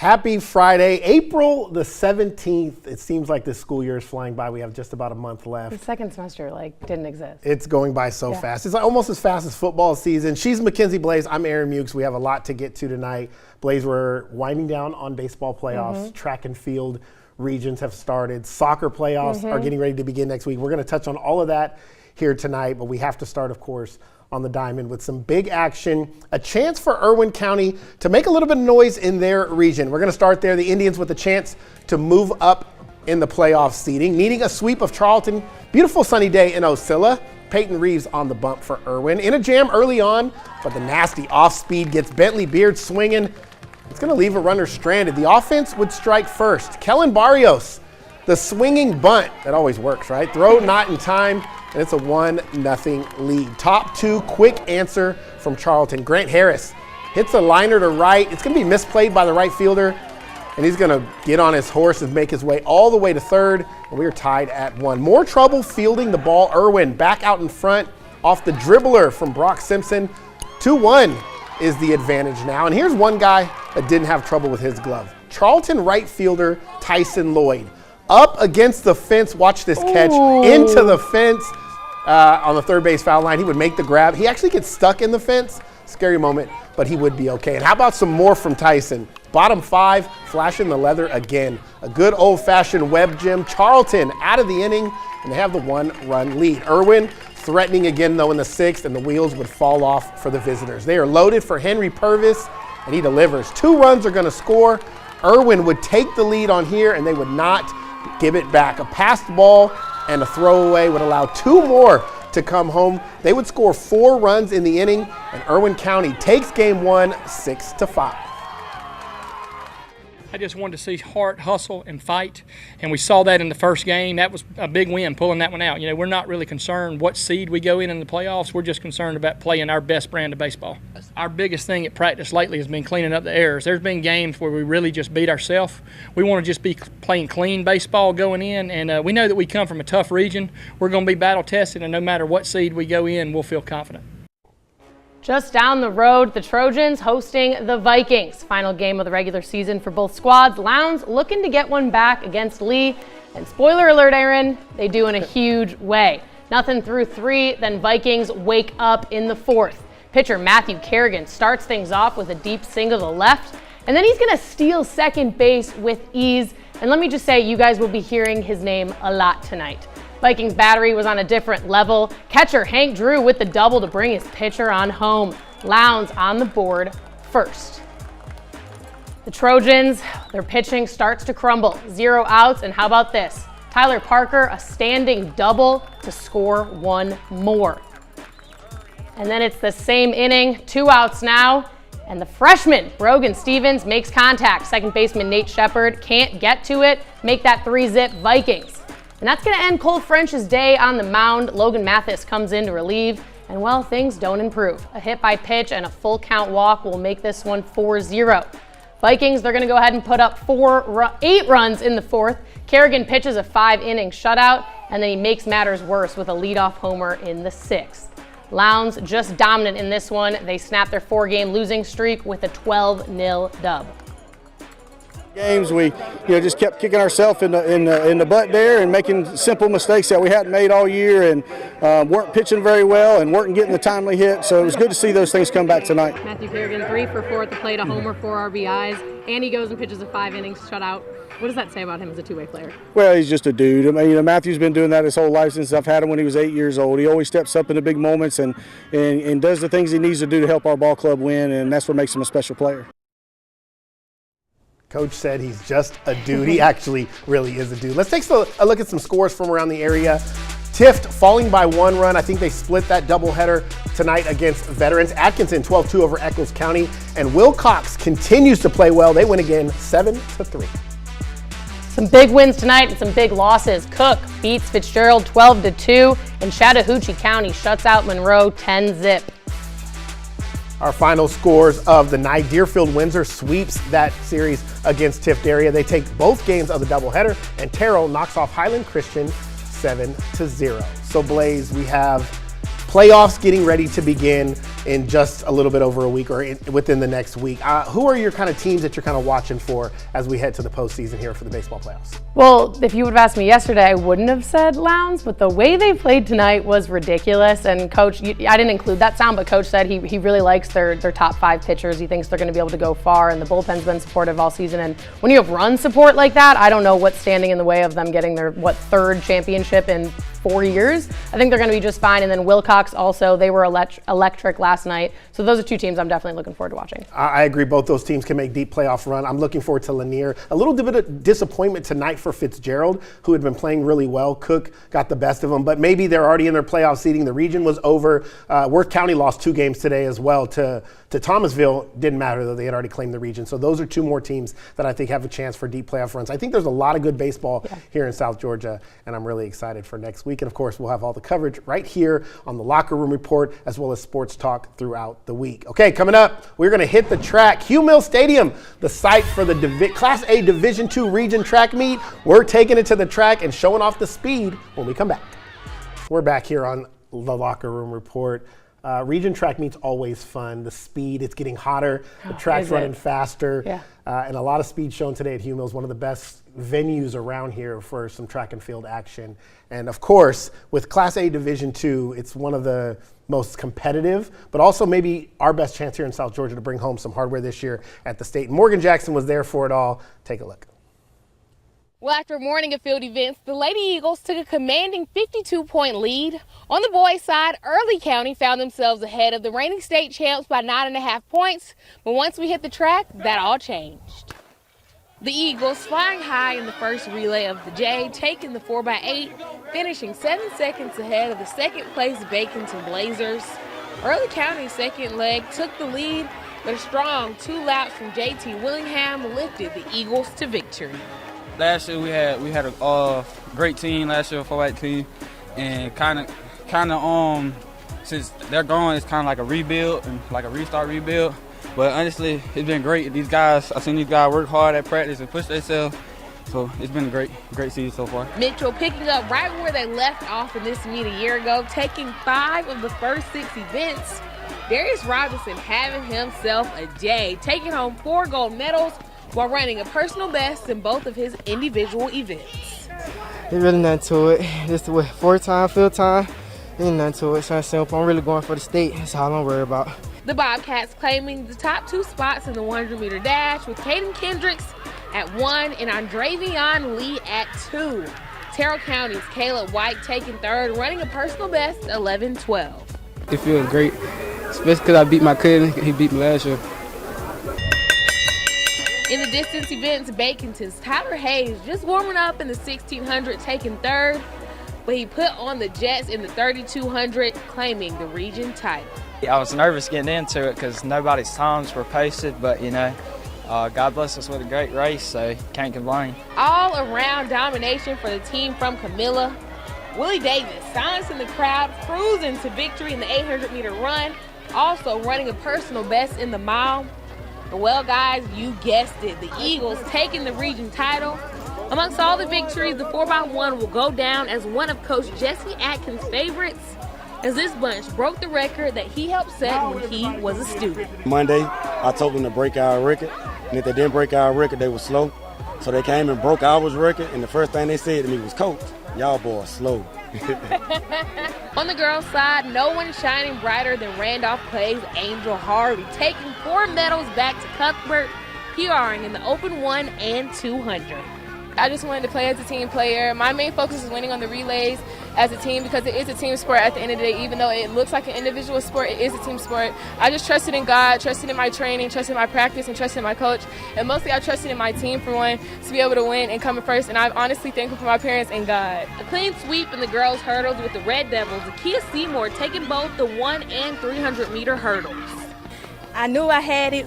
Happy Friday, April the 17th. It seems like this school year is flying by. We have just about a month left. The second semester didn't exist. It's going by so fast. It's almost as fast as football season. She's Mackenzie Blaze. I'm Aaron Mukes. We have a lot to get to tonight. Blaze, we're winding down on baseball playoffs. Track and field regions have started. Soccer playoffs are getting ready to begin next week. We're going to touch on all of that here tonight, but we have to start, of course, on the diamond with some big action, a chance for Irwin County to make a little bit of noise in their region. We're going to start there. The Indians with a chance to move up in the playoff seeding, needing a sweep of Charlton. Beautiful sunny day in Ocilla. Peyton Reeves on the bump for Irwin. In a jam early on, but the nasty off-speed gets Bentley Beard swinging. It's going to leave a runner stranded. The offense would strike first. Kellen Barrios, the swinging bunt. That always works, right? Throw not in time. And it's a 1-0 lead. Top two, quick answer from Charlton. Grant Harris hits a liner to right. It's going to be misplayed by the right fielder, and he's going to get on his horse and make his way all the way to third, and we are tied at 1. More trouble fielding the ball. Irwin back out in front off the dribbler from Brock Simpson. 2-1 is the advantage now. And here's one guy that didn't have trouble with his glove. Charlton right fielder Tyson Lloyd. Up against the fence, watch this catch, into the fence on the third base foul line. He would make the grab. He actually gets stuck in the fence. Scary moment, but he would be okay. And how about some more from Tyson? Bottom 5, flashing the leather again. A good old-fashioned web gem. Charlton out of the inning, and they have the 1-run lead. Irwin threatening again, though, in the 6th, and the wheels would fall off for the visitors. They are loaded for Henry Purvis, and he delivers. 2 runs are going to score. Irwin would take the lead on here, and they would not give it back. A passed ball and a throwaway would allow 2 more to come home. They would score 4 runs in the inning, and Irwin County takes game 1, 6-5. I just wanted to see heart, hustle, and fight, and we saw that in the first game. That was a big win, pulling that one out. You know, we're not really concerned what seed we go in the playoffs. We're just concerned about playing our best brand of baseball. Our biggest thing at practice lately has been cleaning up the errors. There's been games where we really just beat ourselves. We want to just be playing clean baseball going in, and we know that we come from a tough region. We're going to be battle-tested, and no matter what seed we go in, we'll feel confident. Just down the road, the Trojans hosting the Vikings. Final game of the regular season for both squads. Lowndes looking to get one back against Lee. And spoiler alert, Aaron, they do in a huge way. Nothing through 3, then Vikings wake up in the 4th. Pitcher Matthew Kerrigan starts things off with a deep single to left, and then he's going to steal second base with ease. And let me just say, you guys will be hearing his name a lot tonight. Vikings battery was on a different level. Catcher Hank Drew with the double to bring his pitcher on home. Lowndes on the board first. The Trojans, their pitching starts to crumble. 0 outs, and how about this? Tyler Parker, a standing double to score 1 more. And then it's the same inning, 2 outs now, and the freshman, Brogan Stevens, makes contact. Second baseman Nate Shepard can't get to it, make that 3-zip Vikings. And that's going to end Cole French's day on the mound. Logan Mathis comes in to relieve, and well, things don't improve. A hit by pitch and a full count walk will make this one 4-0. Vikings, they're going to go ahead and put up 8 runs in the 4th. Kerrigan pitches a 5-inning shutout, and then he makes matters worse with a leadoff homer in the 6th. Lowndes just dominant in this one. They snap their 4-game losing streak with a 12-0 dub. Games we just kept kicking ourselves in the butt there and making simple mistakes that we hadn't made all year, and weren't pitching very well and weren't getting the timely hit. So it was good to see those things come back tonight. Matthew Kerrigan 3 for 4 at the plate, a homer, 4 RBIs, and he goes and pitches a 5-inning shutout. What does that say about him as a two-way player? Well, he's just a dude. I mean, Matthew's been doing that his whole life since I've had him when he was 8 years old. He always steps up in the big moments and does the things he needs to do to help our ball club win, and that's what makes him a special player. Coach said he's just a dude. He actually really is a dude. Let's take a look at some scores from around the area. Tift falling by 1 run. I think they split that doubleheader tonight against Veterans. Atkinson 12-2 over Eccles County. And Wilcox continues to play well. They win again 7-3. Some big wins tonight and some big losses. Cook beats Fitzgerald 12-2, and Chattahoochee County shuts out Monroe 10-zip. Our final scores of the night. Deerfield Windsor sweeps that series against Tift area. They take both games of the doubleheader, and Terrell knocks off Highland Christian 7-0. So Blaze, we have Playoffs getting ready to begin in just a little bit over a week or within the next week. Who are your kind of teams that you're kind of watching for as we head to the postseason here for the baseball playoffs? Well, if you would have asked me yesterday, I wouldn't have said Lowndes, but the way they played tonight was ridiculous. And Coach, I didn't include that sound, but Coach said he really likes their top 5 pitchers. He thinks they're going to be able to go far, and the bullpen's been supportive all season. And when you have run support like that, I don't know what's standing in the way of them getting their, 3rd championship in 4 years. I think they're going to be just fine. And then Wilcox also, they were electric last night. So those are 2 teams I'm definitely looking forward to watching. I agree. Both those teams can make deep playoff run. I'm looking forward to Lanier. A little bit of disappointment tonight for Fitzgerald, who had been playing really well. Cook got the best of them, but maybe they're already in their playoff seeding. The region was over. Worth County lost 2 games today as well to Thomasville. Didn't matter, though. They had already claimed the region. So those are 2 more teams that I think have a chance for deep playoff runs. I think there's a lot of good baseball here in South Georgia, and I'm really excited for next week. And, of course, we'll have all the coverage right here on the Locker Room Report, as well as sports talk throughout the week. Okay, coming up, we're going to hit the track. Hugh Mill Stadium, the site for the Class A Division II region track meet. We're taking it to the track and showing off the speed when we come back. We're back here on the Locker Room Report. Region track meet's always fun. The speed, it's getting hotter. The track's running faster. Yeah. And a lot of speed shown today at Hugh Mills, one of the best venues around here for some track and field action. And of course, with Class A Division II, it's one of the most competitive, but also maybe our best chance here in South Georgia to bring home some hardware this year at the state. Morgan Jackson was there for it all. Take a look. Well, after a morning of field events, the Lady Eagles took a commanding 52-point lead. On the boys' side, Early County found themselves ahead of the reigning state champs by 9.5 points. But once we hit the track, that all changed. The Eagles flying high in the first relay of the day, taking the 4x8, finishing 7 seconds ahead of the second-place Baconton Blazers. Early County's second leg took the lead, but a strong 2 laps from J.T. Willingham lifted the Eagles to victory. Last year we had a great team last year, a 4x8 team, and kind of since they're gone, it's kind of like a rebuild and like a restart rebuild. But honestly, it's been great. These guys, I've seen these guys work hard at practice and push themselves. So it's been a great season so far. Mitchell picking up right where they left off in this meet a year ago, taking 5 of the first 6 events. Darius Robinson having himself a day, taking home 4 gold medals while running a personal best in both of his individual events. There's really nothing to it. Just 4-time field time. Ain't nothing to it. It's not simple. I'm really going for the state. That's all I'm worried about. The Bobcats claiming the top 2 spots in the 100-meter dash with Caden Kendricks at 1 and Andrevion Lee at 2. Terrell County's Caleb White taking 3rd, running a personal best 11:12. It feels great, especially because I beat my cousin. He beat me last year. In the distance events, Baconton's Tyler Hayes just warming up in the 1600, taking 3rd, but he put on the Jets in the 3200, claiming the region title. I was nervous getting into it because nobody's times were posted, but God bless us with a great race, so can't complain. All around domination for the team from Camilla. Willie Davis silencing the crowd, cruising to victory in the 800-meter run, also running a personal best in the mile. Well, guys, you guessed it, the Eagles taking the region title. Amongst all the victories, the 4x1 will go down as one of Coach Jesse Atkins' favorites, as this bunch broke the record that he helped set when he was a student. Monday, I told them to break our record, and if they didn't break our record, they were slow. So they came and broke our record, and the first thing they said to me was, "Coach, y'all boys slow." On the girls' side, no one shining brighter than Randolph Clay's Angel Harvey, taking 4 medals back to Cuthbert, PRing in the Open 1 and 200. I just wanted to play as a team player. My main focus is winning on the relays as a team because it is a team sport at the end of the day. Even though it looks like an individual sport, it is a team sport. I just trusted in God, trusted in my training, trusted in my practice, and trusted in my coach. And mostly I trusted in my team for one to be able to win and come in first. And I'm honestly thankful for my parents and God. A clean sweep in the girls' hurdles with the Red Devils. Akia Seymour taking both the 1 and 300-meter hurdles. I knew I had it.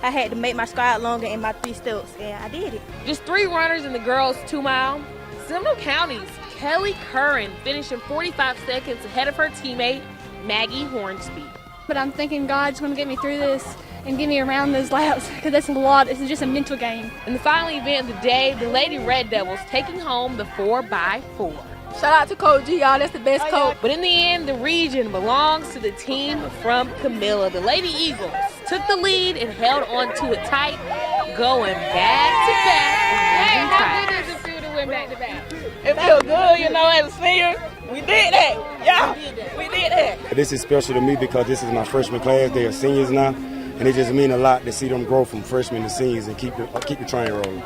I had to make my stride longer in my 3 steps, and I did it. Just 3 runners in the girls' 2-mile. Seminole County's Kelly Curran finishing 45 seconds ahead of her teammate, Maggie Hornsby. But I'm thinking God's going to get me through this and get me around those laps because that's a lot. It's just a mental game. In the final event of the day, the Lady Red Devils taking home the 4x4. Shout out to Coach G, y'all. That's the best coach. But in the end, the region belongs to the team from Camilla. The Lady Eagles took the lead and held on to it tight, going back-to-back. Hey, how good does it feel to win back-to-back? It feels good, you know, as a senior. We did that. Yeah, we did that. This is special to me because this is my freshman class. They are seniors now, and it just means a lot to see them grow from freshmen to seniors and keep the train rolling.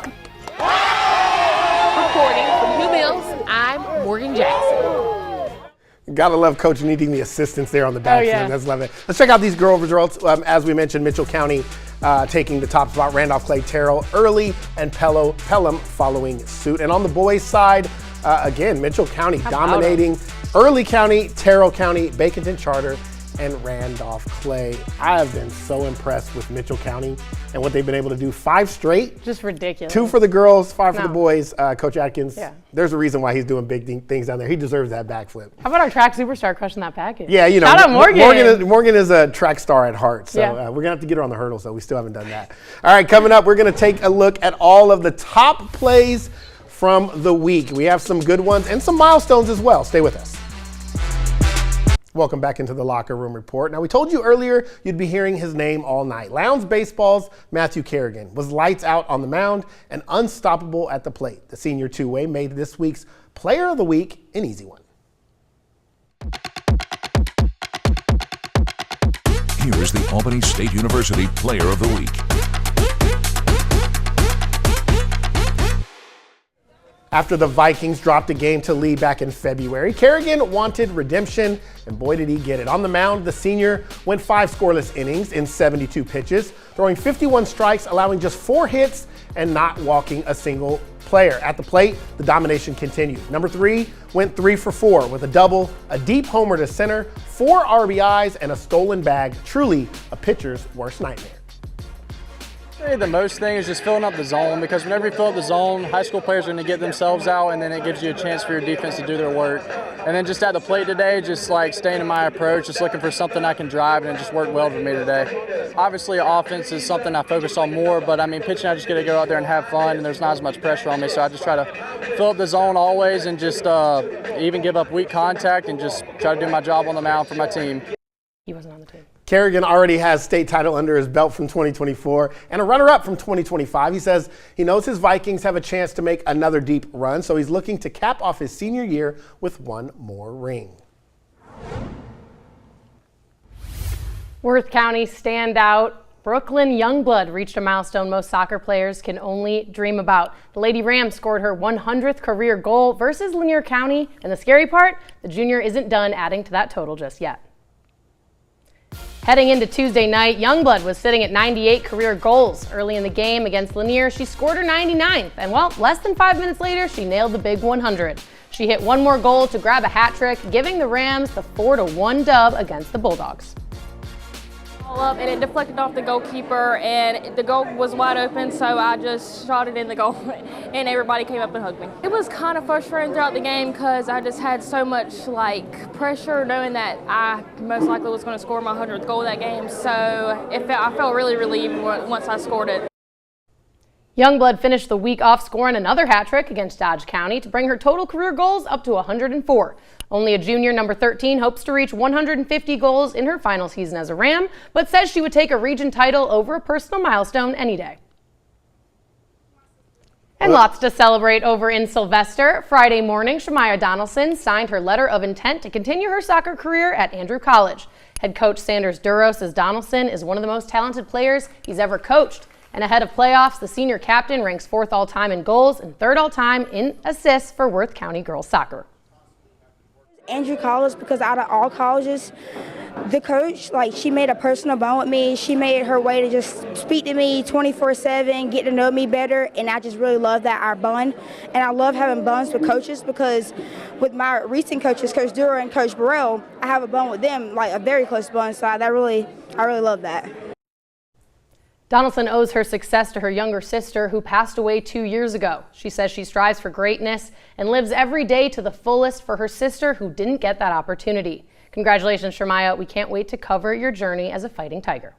Reporting from Hugh Mills, I'm Morgan Jackson. Gotta love Coach needing the assistance there on the back end. Let's love it. Let's check out these girl results. As we mentioned, Mitchell County taking the top spot. Randolph, Clay, Terrell, Early, and Pelham following suit. And on the boys' side, again, Mitchell County dominating. Early County, Terrell County, Baconton Charter, and Randolph Clay. I have been so impressed with Mitchell County and what they've been able to do. 5 straight. Just ridiculous. 2 for the girls, 5 for the boys. Coach Atkins, there's a reason why he's doing big things down there. He deserves that backflip. How about our track superstar crushing that package? Yeah, you know. Shout out Morgan. Morgan is a track star at heart, so we're going to have to get her on the hurdle, so we still haven't done that. All right, coming up, we're going to take a look at all of the top plays from the week. We have some good ones and some milestones as well. Stay with us. Welcome back into the Locker Room Report. Now, we told you earlier you'd be hearing his name all night. Lowndes Baseball's Matthew Kerrigan was lights out on the mound and unstoppable at the plate. The senior two-way made this week's Player of the Week an easy one. Here is the Albany State University Player of the Week. After the Vikings dropped a game to Lee back in February, Kerrigan wanted redemption, and boy did he get it. On the mound, the senior went 5 scoreless innings in 72 pitches, throwing 51 strikes, allowing just 4 hits and not walking a single player. At the plate, the domination continued. Number 3 went 3 for 4 with a double, a deep homer to center, 4 RBIs, and a stolen bag. Truly a pitcher's worst nightmare. The most thing is just filling up the zone, because whenever you fill up the zone, high school players are going to get themselves out, and then it gives you a chance for your defense to do their work. And then just at the plate today, just like staying in my approach, just looking for something I can drive, and it just worked well for me today. Obviously, offense is something I focus on more, but I mean, pitching, I just get to go out there and have fun, and there's not as much pressure on me, so I just try to fill up the zone always and just even give up weak contact and just try to do my job on the mound for my team. He wasn't on the team. Kerrigan already has state title under his belt from 2024 and a runner-up from 2025. He says he knows his Vikings have a chance to make another deep run, so he's looking to cap off his senior year with 1 more ring. Worth County standout Brooklyn Youngblood reached a milestone most soccer players can only dream about. The Lady Rams scored her 100th career goal versus Lanier County, and the scary part, the junior isn't done adding to that total just yet. Heading into Tuesday night, Youngblood was sitting at 98 career goals. Early in the game against Lanier, she scored her 99th, and well, less than 5 minutes later, she nailed the big 100. She hit 1 more goal to grab a hat trick, giving the Rams the 4-1 dub against the Bulldogs. Up and it deflected off the goalkeeper, and the goal was wide open, so I just shot it in the goal and everybody came up and hugged me. It was kind of frustrating throughout the game because I just had so much pressure knowing that I most likely was going to score my 100th goal that game, so I felt really relieved once I scored it. Youngblood finished the week off scoring another hat trick against Dodge County to bring her total career goals up to 104. Only a junior, number 13, hopes to reach 150 goals in her final season as a Ram, but says she would take a region title over a personal milestone any day. And lots to celebrate over in Sylvester. Friday morning, Shemaya Donaldson signed her letter of intent to continue her soccer career at Andrew College. Head coach Sanders Duros says Donaldson is one of the most talented players he's ever coached. And ahead of playoffs, the senior captain ranks 4th all-time in goals and 3rd all-time in assists for Worth County girls soccer. Andrew College, because out of all colleges, the coach, she made a personal bond with me. She made it her way to just speak to me 24/7, get to know me better, and I just really love that, our bond. And I love having bonds with coaches because with my recent coaches, Coach Dura and Coach Burrell, I have a bond with them, a very close bond, so I really love that. Donaldson owes her success to her younger sister who passed away 2 years ago. She says she strives for greatness and lives every day to the fullest for her sister who didn't get that opportunity. Congratulations, Shemaya. We can't wait to cover your journey as a Fighting Tiger.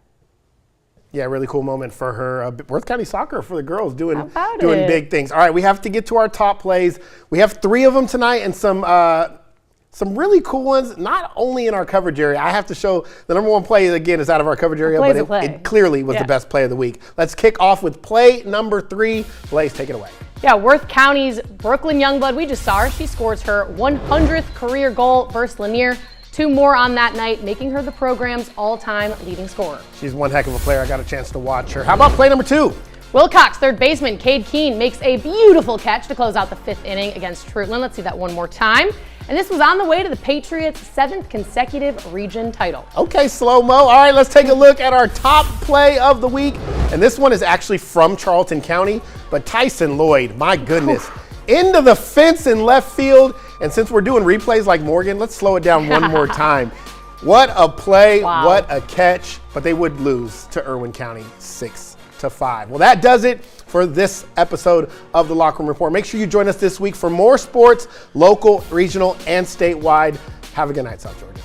Yeah, really cool moment for her. Worth County Soccer for the girls doing about doing it? big things. All right, we have to get to our top plays. We have 3 of them tonight and some really cool ones, not only in our coverage area. I have to show the number 1 play, again, is out of our coverage area, play's a but play. it clearly was the best play of the week. Let's kick off with play number 3. Blaze, take it away. Yeah, Worth County's Brooklyn Youngblood, we just saw her. She scores her 100th career goal versus Lanier. 2 more on that night, making her the program's all-time leading scorer. She's one heck of a player. I got a chance to watch her. How about play number 2? Wilcox, third baseman Cade Keene, makes a beautiful catch to close out the 5th inning against Trutland. Let's see that one more time. And this was on the way to the Patriots' 7th consecutive region title. Okay, slow-mo. All right, let's take a look at our top play of the week. And this one is actually from Charlton County, but Tyson Lloyd, my goodness, into the fence in left field. And since we're doing replays like Morgan, let's slow it down one more time. What a play, what a catch, but they would lose to Irwin County 6-5. Well, that does it for this episode of the Locker Room Report. Make sure you join us this week for more sports, local, regional, and statewide. Have a good night, South Georgia.